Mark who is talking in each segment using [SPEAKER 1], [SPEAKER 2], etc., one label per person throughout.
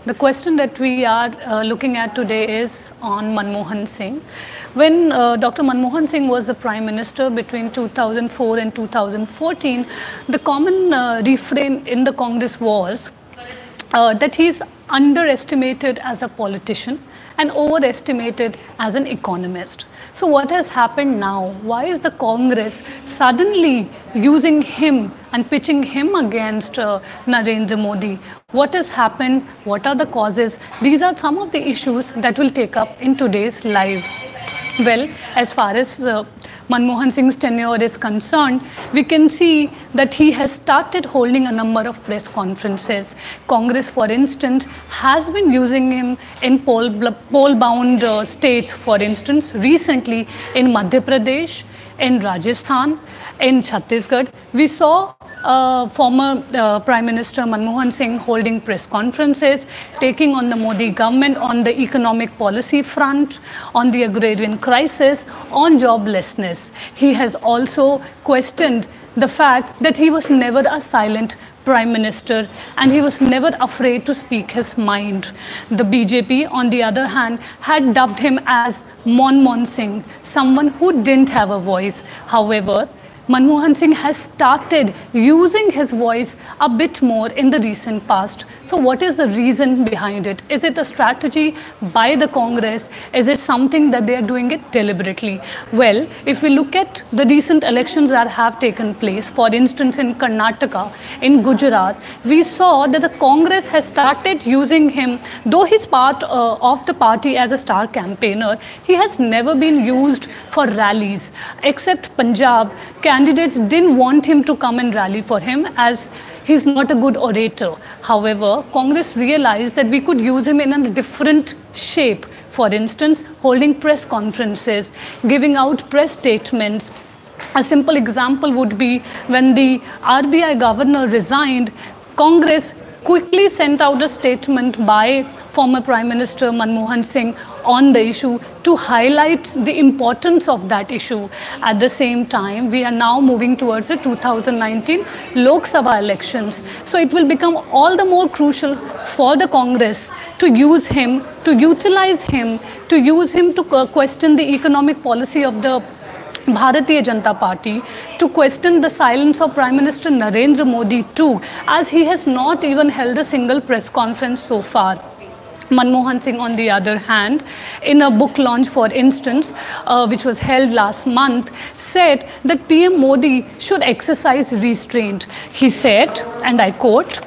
[SPEAKER 1] The question that we are looking at today is on Manmohan Singh. When Dr. Manmohan Singh was the Prime Minister between 2004 and 2014, the common refrain in the Congress was that he's underestimated as a politician and overestimated as an economist. So what has happened now? Why is the Congress suddenly using him and pitching him against Narendra Modi? What has happened? What are the causes? These are some of the issues that we'll take up in today's live. Well, as far as Manmohan Singh's tenure is concerned, we can see that he has started holding a number of press conferences. Congress, for instance, has been using him in poll-bound states. For instance, recently in Madhya Pradesh, in Rajasthan, in Chhattisgarh, we saw former Prime Minister Manmohan Singh holding press conferences, taking on the Modi government on the economic policy front, on the agrarian crisis, on joblessness. He has also questioned the fact that he was never a silent Prime Minister and he was never afraid to speak his mind. The BJP, on the other hand, had dubbed him as Manmohan Singh, someone who didn't have a voice. However, Manmohan Singh has started using his voice a bit more in the recent past. So what is the reason behind it? Is it a strategy by the Congress? Is it something that they are doing it deliberately? Well, if we look at the recent elections that have taken place, for instance, in Karnataka, in Gujarat, we saw that the Congress has started using him. Though he's part of the party as a star campaigner, he has never been used for rallies, except Punjab. Candidates didn't want him to come and rally for him as he's not a good orator. However, Congress realized that we could use him in a different shape. For instance, holding press conferences, giving out press statements. A simple example would be when the RBI governor resigned, Congress quickly sent out a statement by former Prime Minister Manmohan Singh on the issue to highlight the importance of that issue. At the same time, we are now moving towards the 2019 Lok Sabha elections. So it will become all the more crucial for the Congress to use him, to utilize him, to use him to question the economic policy of the Bharatiya Janata Party, to question the silence of Prime Minister Narendra Modi too, as he has not even held a single press conference so far. Manmohan Singh, on the other hand, in a book launch, for instance, which was held last month, said that PM Modi should exercise restraint. He said, and I quote,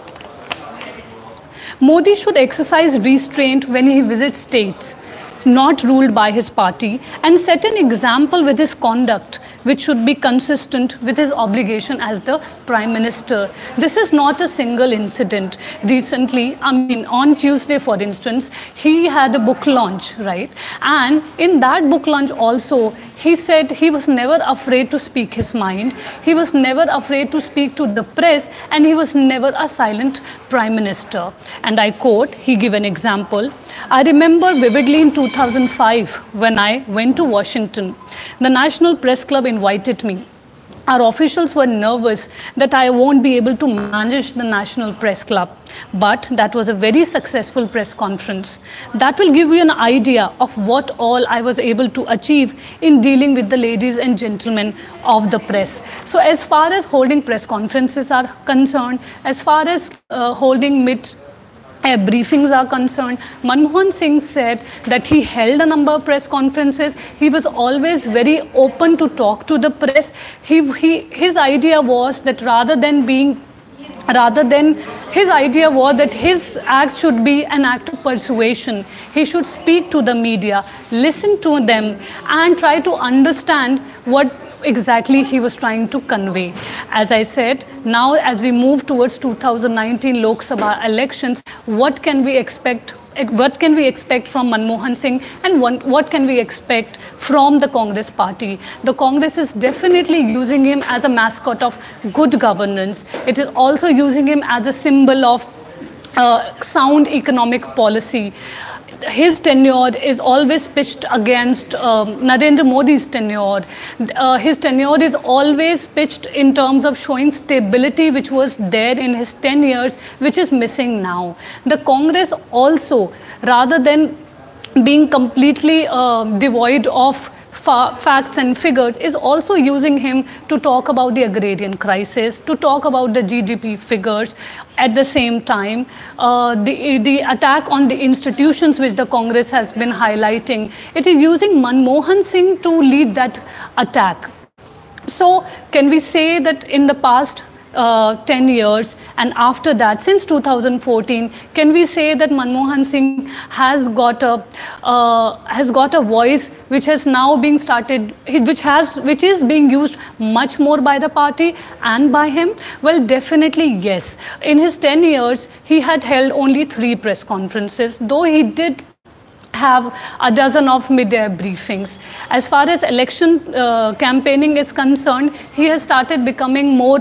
[SPEAKER 1] "Modi should exercise restraint when he visits states not ruled by his party and set an example with his conduct, which should be consistent with his obligation as the Prime Minister." This is not a single incident. Recently, on Tuesday, for instance, he had a book launch, right? And in that book launch also, he said he was never afraid to speak his mind. He was never afraid to speak to the press, and he was never a silent Prime Minister. And I quote, he gave an example. "I remember vividly in 2005 when I went to Washington. The National Press Club invited me. Our officials were nervous that I won't be able to manage the National Press Club. But that was a very successful press conference. That will give you an idea of what all I was able to achieve in dealing with the ladies and gentlemen of the press." So as far as holding press conferences are concerned, as far as holding briefings are concerned, Manmohan Singh said that he held a number of press conferences. He was always very open to talk to the press. His idea was that his idea was that his act should be an act of persuasion. He should speak to the media, listen to them, and try to understand what exactly he was trying to convey. As I said, now as we move towards 2019 Lok Sabha elections, what can we expect? What can we expect from Manmohan Singh, and what can we expect from the Congress party? The Congress is definitely using him as a mascot of good governance. It is also using him as a symbol of sound economic policy. his tenure is always pitched against Narendra Modi's tenure. His tenure is always pitched in terms of showing stability, which was there in his 10 years, which is missing now. The Congress also, rather than being completely devoid of facts and figures, is also using him to talk about the agrarian crisis, to talk about the GDP figures. At the same time, the attack on the institutions which the Congress has been highlighting, it is using Manmohan Singh to lead that attack. So can we say that in the past 10 years and after that, since 2014, can we say that Manmohan Singh has got a voice which has now being started, which is being used much more by the party and by him? Well, definitely yes. In his 10 years, he had held only 3 press conferences, though he did have a dozen of mid-air briefings. As far as election campaigning is concerned, he has started becoming more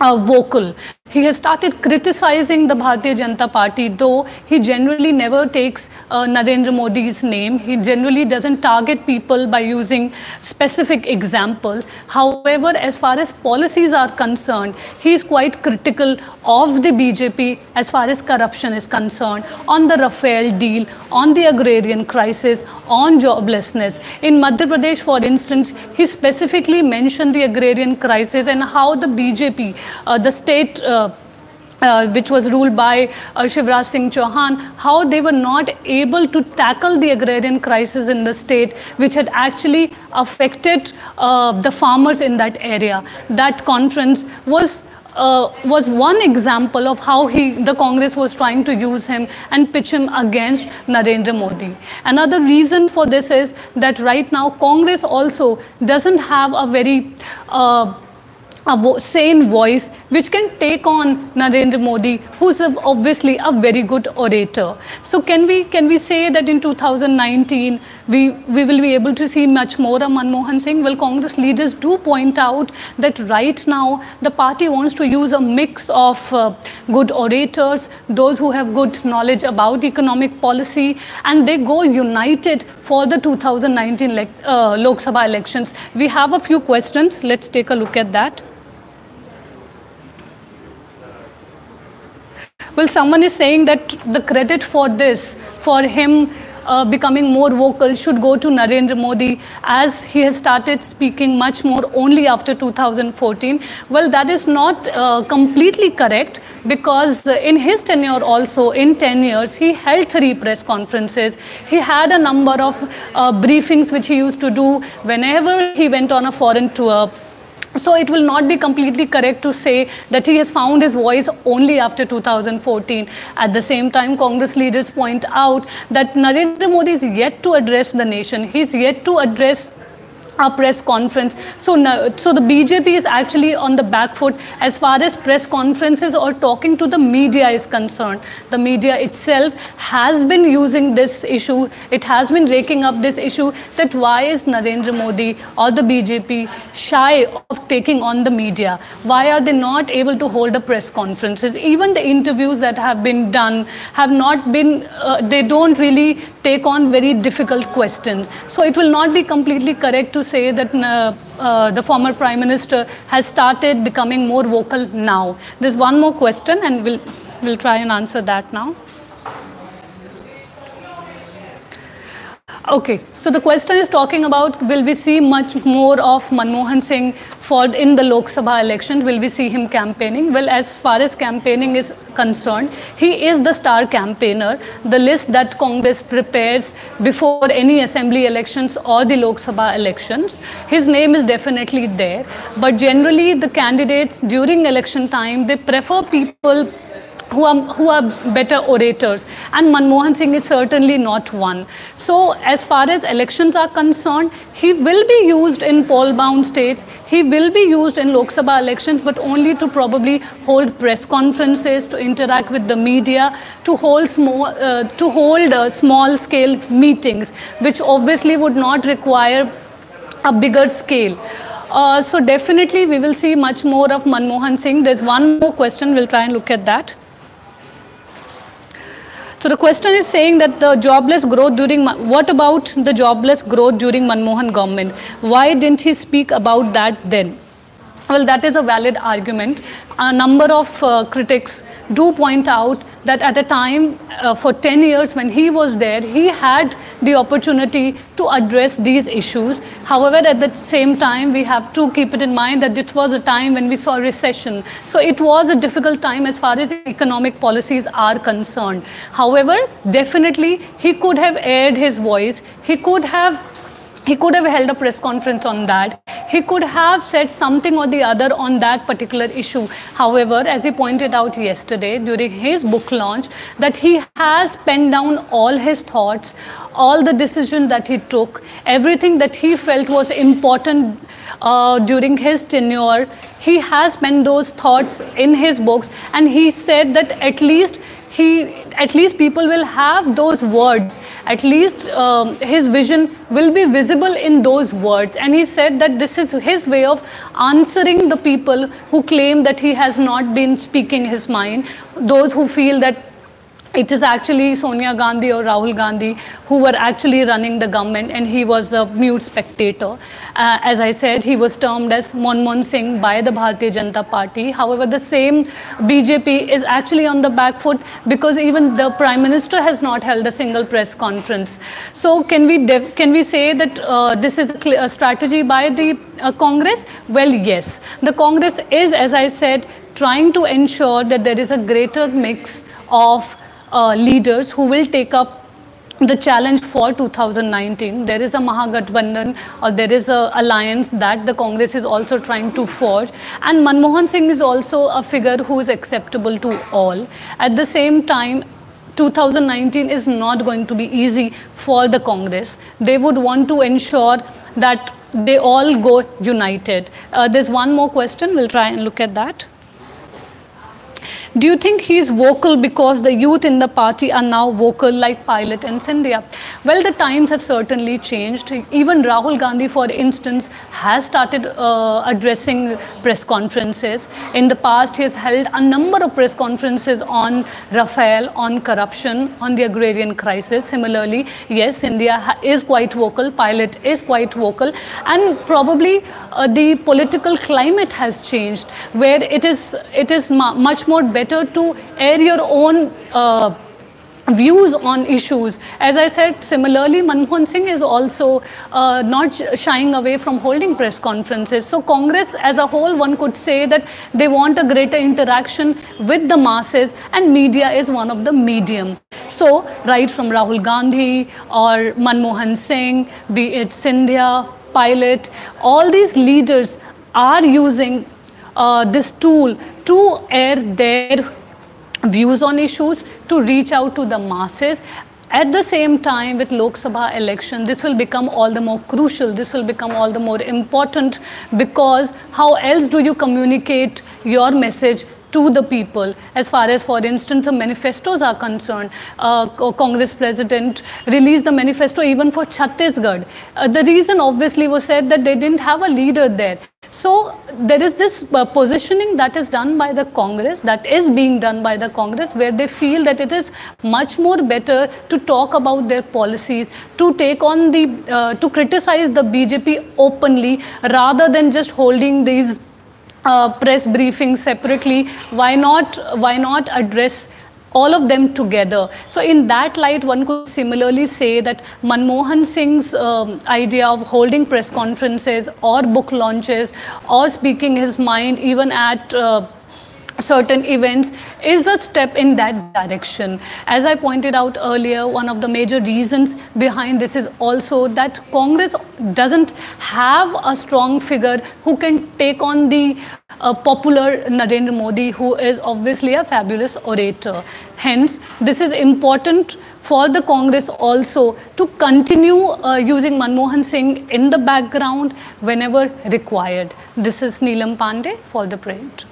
[SPEAKER 1] vocal. He has started criticizing the Bharatiya Janata Party, though he generally never takes Narendra Modi's name. He generally doesn't target people by using specific examples. However, as far as policies are concerned, he is quite critical of the BJP as far as corruption is concerned, on the Rafale deal, on the agrarian crisis, on joblessness. In Madhya Pradesh, for instance, he specifically mentioned the agrarian crisis and how the BJP, the state which was ruled by Shivraj Singh Chauhan, how they were not able to tackle the agrarian crisis in the state, which had actually affected the farmers in that area. That conference was one example of how the Congress was trying to use him and pitch him against Narendra Modi. Another reason for this is that right now Congress also doesn't have a very sane voice which can take on Narendra Modi, who's obviously a very good orator. So can we say that in 2019 we will be able to see much more of Manmohan Singh? Well, Congress leaders do point out that right now the party wants to use a mix of good orators, those who have good knowledge about economic policy, and they go united for the 2019 Lok Sabha elections. We have a few questions. Let's take a look at that. Well, someone is saying that the credit for this, for him becoming more vocal, should go to Narendra Modi, as he has started speaking much more only after 2014. Well, that is not completely correct, because in his tenure also, in 10 years, he held 3 press conferences. He had a number of briefings which he used to do whenever he went on a foreign tour. So it will not be completely correct to say that he has found his voice only after 2014. At the same time, Congress leaders point out that Narendra Modi is yet to address the nation. He's yet to address a press conference. So the BJP is actually on the back foot as far as press conferences or talking to the media is concerned. The media itself has been using this issue. It has been raking up this issue that why is Narendra Modi or the BJP shy of taking on the media? Why are they not able to hold a press conferences? Even the interviews that have been done have not been, they don't really take on very difficult questions. So it will not be completely correct to say that the former Prime Minister has started becoming more vocal now. There's one more question and we'll try and answer that now. Okay, so the question is talking about, will we see much more of Manmohan Singh in the Lok Sabha elections? Will we see him campaigning? Well, as far as campaigning is concerned, he is the star campaigner. The list that Congress prepares before any assembly elections or the Lok Sabha elections, his name is definitely there. But generally, the candidates during election time, they prefer people who are better orators, and Manmohan Singh is certainly not one. So as far as elections are concerned, he will be used in poll-bound states, he will be used in Lok Sabha elections, but only to probably hold press conferences, to interact with the media, to hold small-scale meetings, which obviously would not require a bigger scale. So definitely we will see much more of Manmohan Singh. There's one more question, we'll try and look at that. So the question is saying that the jobless growth during, what about the jobless growth during Manmohan government? Why didn't he speak about that then? Well, that is a valid argument. A number of critics do point out that at a time for 10 years when he was there, he had the opportunity to address these issues. However, at the same time, we have to keep it in mind that it was a time when we saw recession. So it was a difficult time as far as economic policies are concerned. However, definitely he could have aired his voice. He could have held a press conference on that. He could have said something or the other on that particular issue. However, as he pointed out yesterday during his book launch, that he has penned down all his thoughts, all the decisions that he took, everything that he felt was important during his tenure. He has penned those thoughts in his books, and he said that at least people will have those words, at least his vision will be visible in those words. And he said that this is his way of answering the people who claim that he has not been speaking his mind, those who feel that it is actually Sonia Gandhi or Rahul Gandhi who were actually running the government and he was the mute spectator. As I said, he was termed as Manmohan Singh by the Bharatiya Janata Party. However, the same BJP is actually on the back foot because even the Prime Minister has not held a single press conference. So can we say that this is a strategy by the Congress? Well, yes. The Congress is, as I said, trying to ensure that there is a greater mix of leaders who will take up the challenge for 2019. There is a Mahagathbandhan, or there is an alliance that the Congress is also trying to forge. And Manmohan Singh is also a figure who is acceptable to all. At the same time, 2019 is not going to be easy for the Congress. They would want to ensure that they all go united. There's one more question. We'll try and look at that. Do you think he is vocal because the youth in the party are now vocal like Pilot and Scindia? Well, the times have certainly changed. Even Rahul Gandhi, for instance, has started addressing press conferences. In the past, he has held a number of press conferences on Rafale, on corruption, on the agrarian crisis. Similarly, yes, Scindia is quite vocal, Pilot is quite vocal, and probably the political climate has changed, where it is much more better to air your own views on issues. As I said, similarly, Manmohan Singh is also not shying away from holding press conferences. So Congress as a whole, one could say that they want a greater interaction with the masses, and media is one of the medium. So right from Rahul Gandhi or Manmohan Singh, be it Scindia, Pilot, all these leaders are using this tool to air their views on issues, to reach out to the masses. At the same time, with Lok Sabha election, this will become all the more crucial, this will become all the more important, because how else do you communicate your message to the people? As far as, for instance, the manifestos are concerned, Congress president released the manifesto even for Chhattisgarh. The reason obviously was said that they didn't have a leader there. So there is this positioning that is done by the Congress, that is being done by the Congress, where they feel that it is much more better to talk about their policies, to take on the, to criticize the BJP openly, rather than just holding these press briefings separately. Why not address all of them together? So in that light, one could similarly say that Manmohan Singh's idea of holding press conferences or book launches or speaking his mind even at certain events is a step in that direction. As I pointed out earlier, one of the major reasons behind this is also that Congress doesn't have a strong figure who can take on the popular Narendra Modi, who is obviously a fabulous orator. Hence, this is important for the Congress also to continue using Manmohan Singh in the background whenever required. This is Neelam Pandey for The Print.